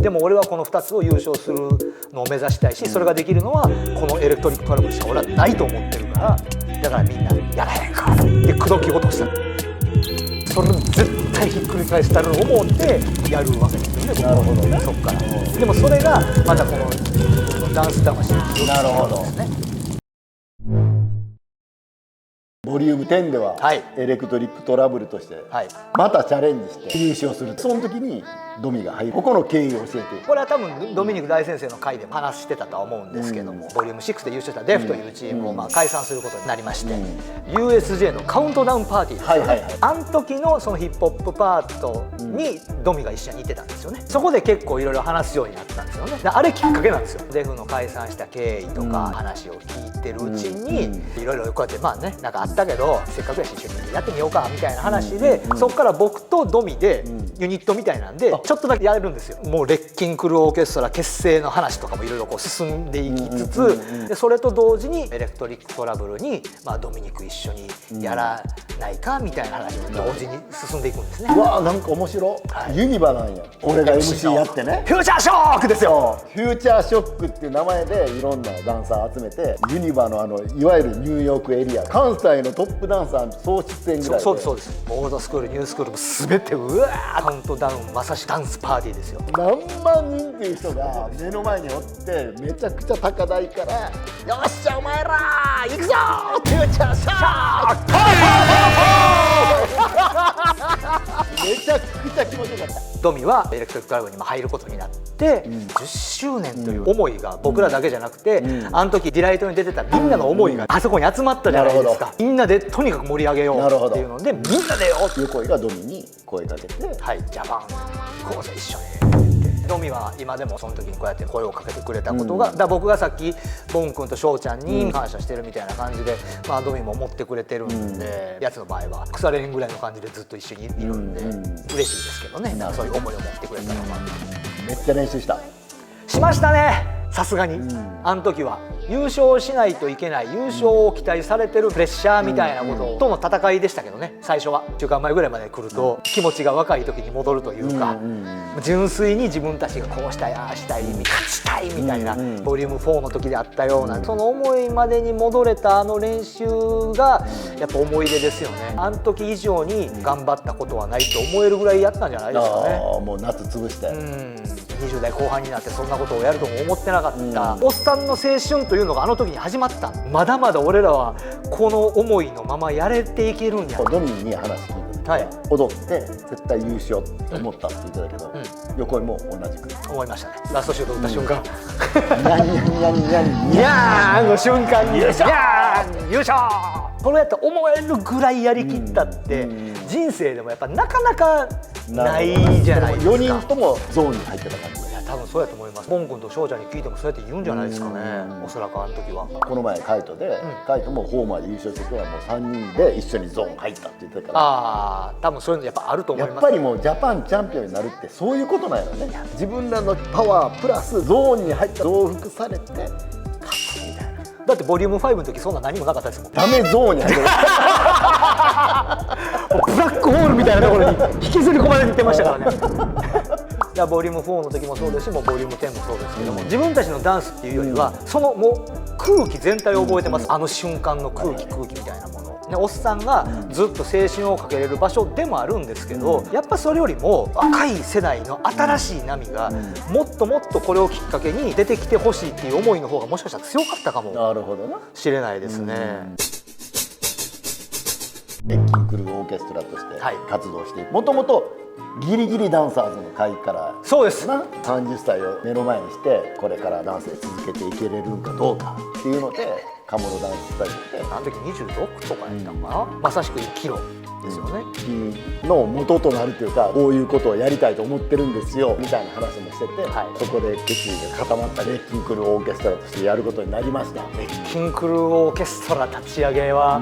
でも俺はこの2つを優勝するのを目指したいし、それができるのはこのエレクトリックトラブルしか俺はないと思ってるから、だからみんなやらへんかって口説き落とした。それを絶対ひっくり返したると思ってやるわけですよね。なるほどね。そっから。でもそれがまたこのダンス魂に強くなるんですね。ボリューム10では、はい、エレクトリックトラブルとして、はい、またチャレンジして優勝する。その時にドミが入る。ここの経緯を教えて。これは多分ドミニク大先生の回でも話してたとは思うんですけども、ボリューム6で優勝したデフというチームを解散することになりまして、USJ のカウントダウンパーティーですよね。あの時のそのヒップホップパートにドミが一緒にいてたんですよね。そこで結構いろいろ話すようになったんですよね。あれきっかけなんですよ。デフの解散した経緯とか話を聞いてるうちにいろいろこうやってまあね、なんかあったけどせっかくやし一緒にやってみようかみたいな話で、そこから僕とドミでユニットみたいなんでちょっとだけやるんですよ。もうレッキンクルオーケストラ結成の話とかもいろいろこう進んでいきつつ、でそれと同時にエレクトリックトラブルにまあドミニク一緒にやらないかみたいな話も同時に進んでいくんですね。うわー、なんか面白い。ユニバなんや。俺が MC やってね。フューチャーショックですよ。フューチャーショックっていう名前でいろんなダンサー集めて、ユニバのいわゆるニューヨークエリア、関西のトップダンサー総出演ぐらいで。そうですそうです。オールドスクールニュースクールも全てうわーカウントダウンまさしダンスパーティーですよ。何万人っていう人が目の前におってめちゃくちゃ高台から「よっしゃお前ら行くぞフューチャーショック!」めちゃくちゃ気持ちよかった。ドミはエレクトリックトラブルにも入ることになって、10周年という思いが僕らだけじゃなくて、あの時ディライトに出てたみんなの思いがあそこに集まったじゃないですか。みんなでとにかく盛り上げようっていうので、みんなでよっていう声がドミに声かけて「はい、ジャパン行こうぜ一緒に」ドミは今でもその時にこうやって声をかけてくれたことが、だ僕がさっきボン君と翔ちゃんに感謝してるみたいな感じで、まあドミも思ってくれてるんで、やつの場合は腐れへんぐらいの感じでずっと一緒にいるんで嬉しいですけどね。だからそういう思いを持ってくれたのがめっちゃ練習しましたね。さすがにあの時は優勝しないといけない、優勝を期待されてるプレッシャーみたいなこととの戦いでしたけどね。最初は1週間前ぐらいまで来ると気持ちが若い時に戻るというか、純粋に自分たちがこうしたいああしたい勝ちたいみたいなボリューム4の時であったような、その思いまでに戻れたあの練習がやっぱ思い出ですよね。あの時以上に頑張ったことはないと思えるぐらいやったんじゃないですかね。もう夏潰して20代後半になってそんなことをやるとも思ってなかった、おっさんの青春というのがあの時に始まった。まだまだ俺らはこの思いのままやれていけるんや。ドミに話聞いて、はい、踊って絶対優勝って思ったって言ってたけど、横井も同じく思いましたね。ラストシュート打った瞬間、ニャンニャンニャンニャンニャーンの瞬間に優勝優勝これやって思えるぐらいやりきったって人生でもやっぱなかなかないじゃないですか。4人ともゾーンに入ってた感じ。多分そうやと思います。ボン君と翔ちゃんに聞いてもそうやって言うんじゃないですかね。おそらくあの時は。この前カイトで、カイトもホーマーで優勝してからもう3人で一緒にゾーン入ったって言ってたから。ああ、多分そういうのやっぱあると思います。やっぱりもうジャパンチャンピオンになるってそういうことなんやろね。自分らのパワープラスゾーンに入った増幅されて勝つみたいな。だってボリューム5の時そんな何もなかったですもん。ダメゾーンに入ってる。ブラックホールみたいなところに引きずり込まれていってましたからね。いやボリューム4の時もそうですし、もうボリューム10もそうですけども、自分たちのダンスっていうよりはそのもう空気全体を覚えてます。あの瞬間の空気みたいなものね、おっさんがずっと青春をかけれる場所でもあるんですけど、やっぱそれよりも若い世代の新しい波がもっともっとこれをきっかけに出てきてほしいっていう思いの方がもしかしたら強かったかもしれないですね。レッキンクルオーケストラとして活動して、もともとギリギリダンサーズの会からそうですな30歳を目の前にしてこれからダンスで続けていけれるんかどうかっていうのでカモロダンススタジオであの時26とかやったのかな、まさしく1キロですよね、の元となるというか、こういうことをやりたいと思ってるんですよみたいな話もしてて、そこで決意が固まったレッキンクルオーケストラとしてやることになりました。レッキンクルオーケストラ立ち上げは、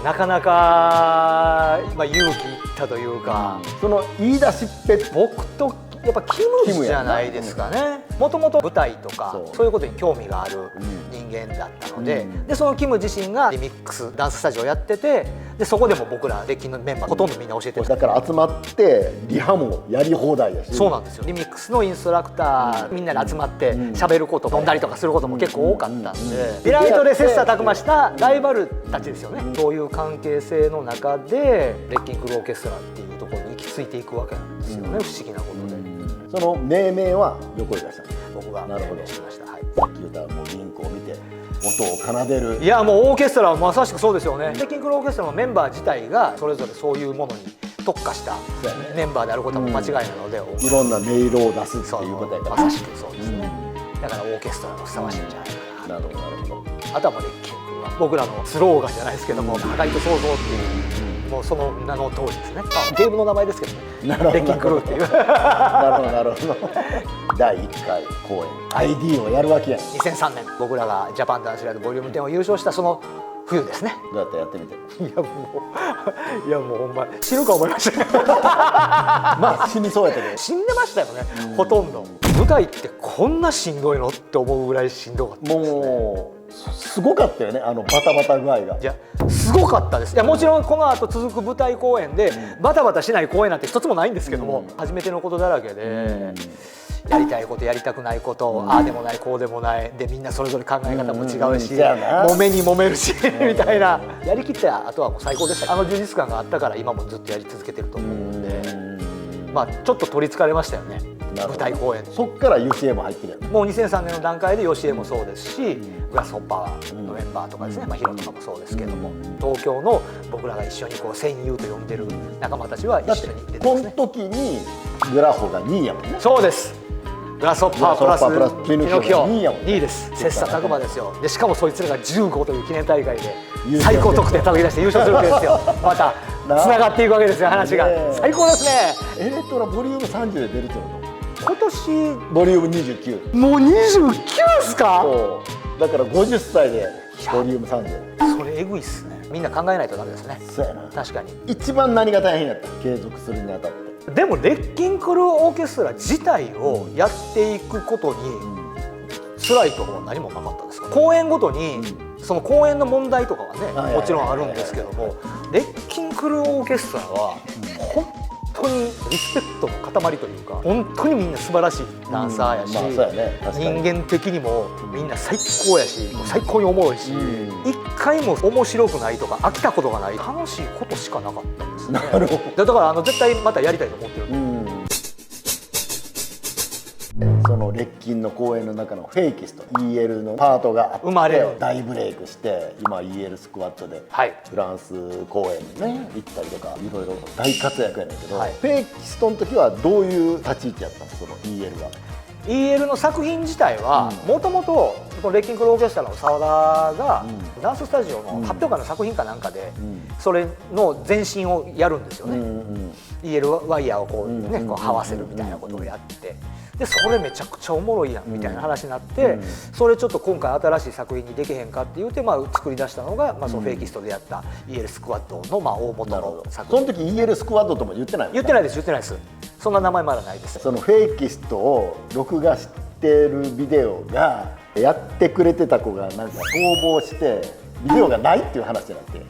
なかなか、勇気いったというか、その言い出しっぺ僕とやっぱキムじゃないですかね。もともと舞台とかそういうことに興味がある人間だったので、でそのキム自身がリミックスダンススタジオやってて、でそこでも僕らレッキンのメンバーほとんどみんな教えてる。だから集まってリハもやり放題だし。そうなんですよ。リミックスのインストラクターみんなで集まって喋ること飲んだりとかすることも結構多かったんで、ディライトで切磋琢磨したライバルたちですよね。そういう関係性の中でレッキンクルオーケストラっていうところに行き着いていくわけなんですよね。不思議なことで。その命名は横井がしたの。僕が命名しました。はい。さっき言ったもうリンクを見て音を奏でる。いやもうオーケストラはまさしくそうですよね。レッキンクルオーケストラのメンバー自体がそれぞれそういうものに特化したメンバーであることは間違いなので、いろんな音色を出すっていうことやから。まさしくそうですね。だからオーケストラのふさわしいんじゃないかな。なるほどなるほど。あとはもうレッキンクルは僕らのスローガンじゃないですけども、破壊と創造っていうもうその名の通りですね。ゲームの名前ですけどね。レッキンクルっていう。なるほどなるほど。第1回公演 ID をやるわけやん。2003年僕らがジャパンダンスライドボリューム10を優勝したその冬ですね。どうやってやってみて。いやもうほんま死ぬか思いましたまあ死にそうやったけど。死んでましたよね、ほとんど。舞台ってこんなしんどいのって思うぐらいしんどかったですね。もうすごかったよね、あのバタバタ具合が。いやすごかったです。いやもちろんこの後続く舞台公演でバタバタしない公演なんて一つもないんですけども、初めてのことだらけで、やりたいことやりたくないこと、ああでもないこうでもないで、みんなそれぞれ考え方も違うし、揉めに揉めるしみたいな、やりきった後はもう最高でした。あの充実感があったから今もずっとやり続けてると思うんで、まあちょっと取りつかれましたよね、舞台公演。そっからヨシエも入ってるやん。もう2003年の段階でヨシエもそうですし、グラスホッパーのメンバーとかですね、ヒロとかもそうですけども、東京の僕らが一緒にこう戦友と呼んでる仲間たちは一緒に出てますね。この時にグラホが2位やもんね。そうです。グラスホッパープラスピノキオ2位やもんね。2位です。切磋琢磨ですよ。でしかもそいつらが15という記念大会で最高得点叩き出して優勝するわけですよ。またつながっていくわけですよ、話が。最高ですね。エレクトラボリューム30で出るってこと。今年ボリューム29。もう29ですか。そうだから50歳でボリューム30。それエグいっすね。みんな考えないとダメですね。そうやな。確かに。一番何が大変やった？継続するにあたって。でもレッキンクルオーケストラ自体をやっていくことに辛いところは何もなかったですか？公演ごとにその公演の問題とかはねもちろんあるんですけども、レッキンクルオーケストラは本当にリスペクトの塊というか、本当にみんな素晴らしいダンサーやし、人間的にもみんな最高やし、最高におもろいし、一回も面白くないとか飽きたことがない、楽しいことしかなかったんですね。なるほど。だから絶対またやりたいと思ってる。そのレッキンの公演の中のフェイキスト EL のパートが生まれる、大ブレイクして、今 EL スクワットでフランス公演ね行ったりとかいろいろ大活躍やねんけど、フェイキストの時はどういう立ち位置やったの？その EL は。EL の作品自体はもともとレッキンクルオーケストラの澤田がダンススタジオの発表会の作品かなんかでそれの前身をやるんですよね。EL ワイヤーをこうねこう這わせるみたいなことをやって、でそれめちゃくちゃおもろいやんみたいな話になって、それちょっと今回新しい作品にできへんかって言って作り出したのがそのフェイキストでやった EL スクワットの大元の作品。その時 EL スクワットとも言ってないの？言ってないです、言ってないです。そんな名前まだないです。そのフェイキストを録画してるビデオがやってくれてた子がなんか逃亡してビデオがないっていう話になって、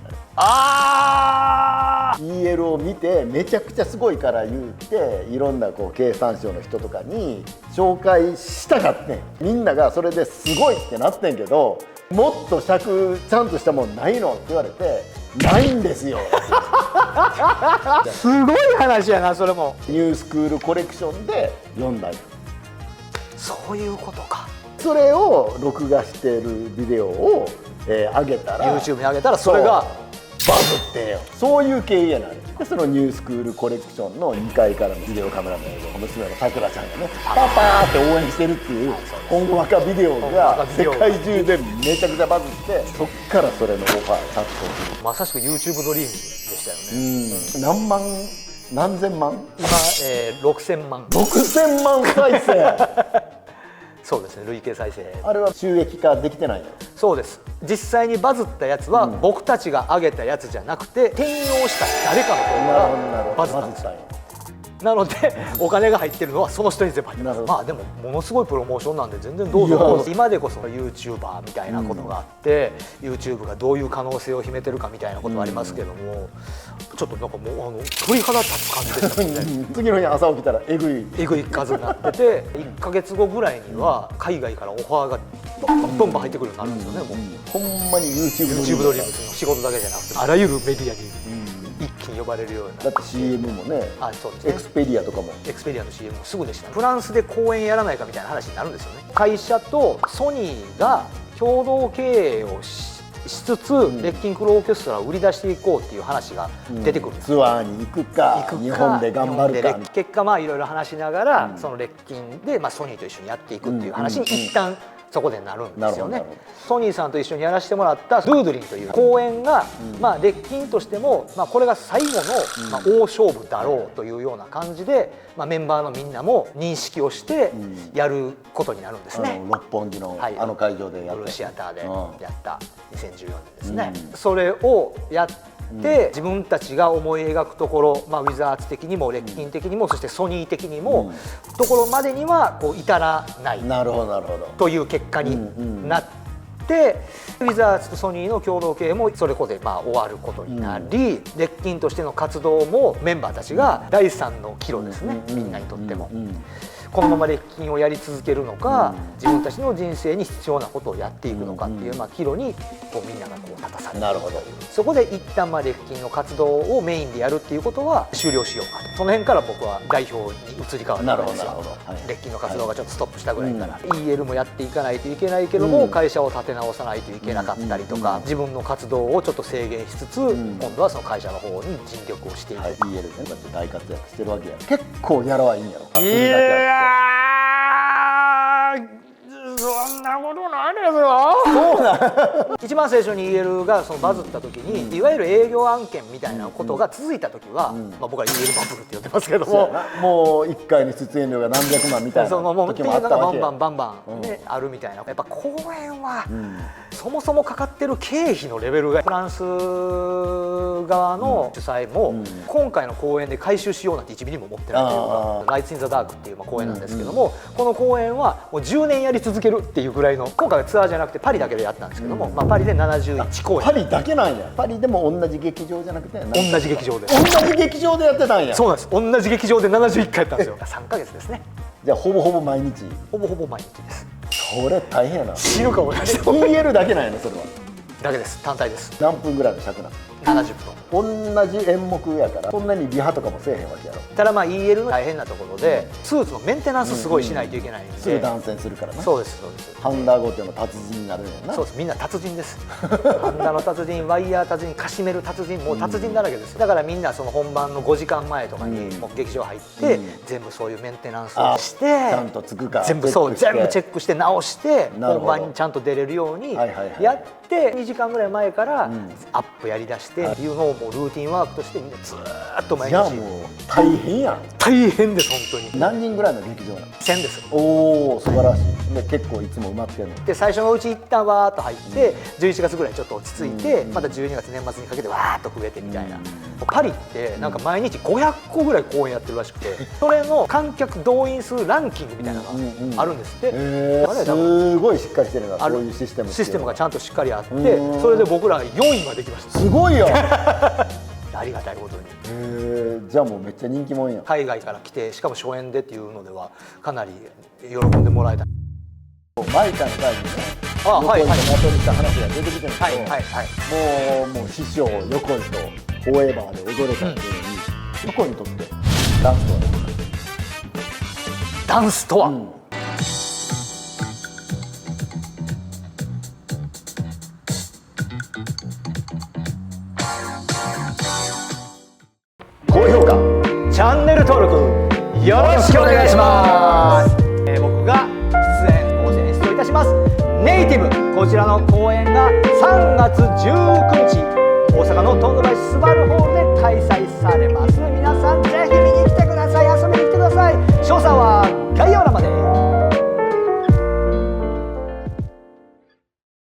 EL を見てめちゃくちゃすごいから言うて、いろんなこう経産省の人とかに紹介したかってん。みんながそれですごいってなってんけど、もっと尺ちゃんとしたもんないのって言われて、ないんですよすごい話やな。それもニュースクールコレクションで読んだり、そういうことか。それを録画してるビデオを、上げたら YouTube に上げたらそれがバズってよ。そういう経緯やな。でそのニュースクールコレクションの2階からのビデオカメラの映像、娘のさくらちゃんがねパパーって応援してるっていうほんわかビデオが世界中でめちゃくちゃバズって、そっからそれのオファー殺到する。まさしく YouTube ドリームでしたよね。何万何千万今、6000万6000万再生そうですね、累計再生。あれは収益化できてないの？そうです。実際にバズったやつは僕たちが上げたやつじゃなくて、転用した誰かの方がバズったんですよ。なのでお金が入ってるのはその人に全部入ってます。まあでもものすごいプロモーションなんで全然どうぞどうぞ。今でこそ YouTuber みたいなことがあって、YouTube がどういう可能性を秘めてるかみたいなことはありますけども、ちょっとなんかもう鳥肌立つ感じでしたね。次の日朝起きたらえぐい数になってて、1ヶ月後ぐらいには海外からオファーがバンバン入ってくるようになるんですよね。もうほんまに YouTube ドリームズの仕事だけじゃなくてあらゆるメディアに一気に呼ばれるような。だって CM もね、そうですね、エクスペリアとかもエクスペリアの CM もすぐでしたね。フランスで公演やらないかみたいな話になるんですよね。会社とソニーが共同経営をしつつ、レッキンクルオーケストラを売り出していこうっていう話が出てくるんです。ツアーに行くか日本で頑張るか、結果まあいろいろ話しながら、そのレッキンでソニーと一緒にやっていくっていう話に一旦そこでなるんですよね。ソニーさんと一緒にやらせてもらったドゥードリンという公演が、レッキンとしても、これが最後の、大勝負だろうというような感じで、メンバーのみんなも認識をしてやることになるんですね。六本木のあの会場でやったブルーシアターでやった2014年ですね。それをやって自分たちが思い描くところ、ウィザーズ的にもレッキン的にもそしてソニー的にもところまでにはこう至らないという結果になって、ウィザーズとソニーの共同経営もそれこそで終わることになり、レッキンとしての活動もメンバーたちが第三の岐路ですね、みんなにとっても。このままレッキンをやり続けるのか、自分たちの人生に必要なことをやっていくのかっていう岐路にこうみんながこう立たされているという。そこで一旦レッキンの活動をメインでやるっていうことは終了しようかと。その辺から僕は代表に移り変わったんですよ。レッキンの活動がちょっとストップしたぐらいから、EL もやっていかないといけないけども、会社を立て直さないといけなかったりとか、自分の活動をちょっと制限しつつ、今度はその会社の方に尽力をしていく。EL ね、だって大活躍してるわけや。結構ギャラはいいんやろ。そんなことないですよ。一番最初に EL がそのバズった時に、いわゆる営業案件みたいなことが続いた時は、僕は EL バブルって呼んでますけども、もう1回に出演料が何百万みたいな時もあったわけや。バンバンねあるみたいな。やっぱ公演はそもそもかかってる経費のレベルが、フランス側の主催も今回の公演で回収しようなんて1ミリも思ってないというか、ライツ・イン・ザ・ダークっていう公演なんですけども、この公演はもう10年やり続けるっていうぐらいの、今回はツアーじゃなくてパリだけでやったんですけども、パリで71公演。パリだけなんや。パリでも同じ劇場じゃなくて、同じ劇場でやってたんや。そうなんです。同じ劇場で71回やったんですよ。3ヶ月ですね。じゃあほぼほぼ毎日。ほぼほぼ毎日です。それ大変やな。死ぬかもしれない。EL だけなんやね、それは。だけです。単体です。何分ぐらいの尺なの？70分。同じ演目やからそんなにリハとかもせえへんわけやろ。ただEL の大変なところで、スーツのメンテナンスすごいしないといけないんで、すぐ断線するからね。そうですそうです。ハンダーゴテの達人になるんやな。そうです。みんな達人です。ハンダの達人、ワイヤー達人、カシメル達人、もう達人だらけです。だからみんなその本番の5時間前とかにもう劇場入って全部そういうメンテナンスをして、ちゃんとつくか全部チェックして直して本番にちゃんと出れるようにやって2時間ぐらい前からアップやりだしてっていうのをもうルーティンワークとしてみんなずーっと毎日。じゃあもう大変やん。大変です本当に。何人ぐらいの劇場なの？1000です。おお素晴らしい。で結構いつも埋まってんので、最初のうち一旦わーっと入って11月ぐらいちょっと落ち着いて、また12月年末にかけてわーっと増えてみたいな。パリってなんか毎日500個ぐらい公演やってるらしくて、それの観客動員数ランキングみたいなのがあるんですって。すごいしっかりしてるな、そういうシステムがちゃんとしっかりあって、それで僕ら4位ができました。すごいよ。ありがたいことに。じゃあもうめっちゃ人気もんや。海外から来て、しかも初演でっていうのではかなり喜んでもらえた。マイカの会にね、横井とナトリした話が出てきてるんですけど、もう師匠横井とフォーエバーで踊れたっていうのに、横井にとってダンスとは何ですか？ダンスとは、高評価、チャンネル登録よろしくお願いします。僕が出演いたしますネイティブ、こちらの公演が3月19日大阪のトンドライスバルホールで開催されます。皆さんぜ